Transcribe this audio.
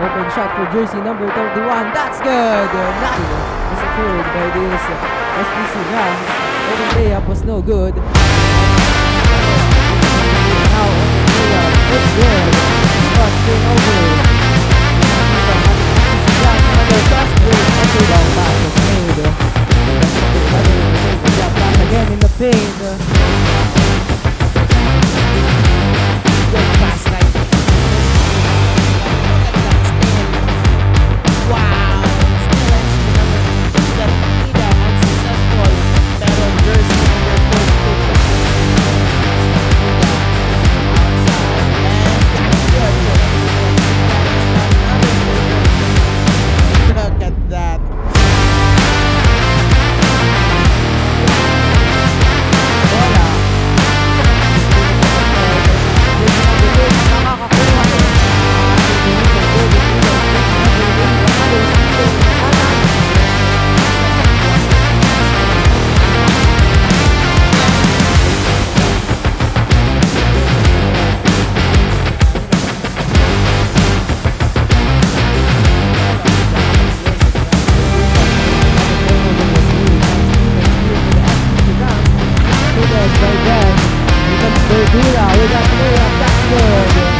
Open shot for jersey number 31. That's good. Nice. Secured by this SVC Rams. Open layup was no good. Now open layup. It's good. But turnover. Another fast break. Every down pass was made. Drop back again in the paint. Good pass like. 𝘕𝘏𝘈𝘚𝘚 with that layup, that's good.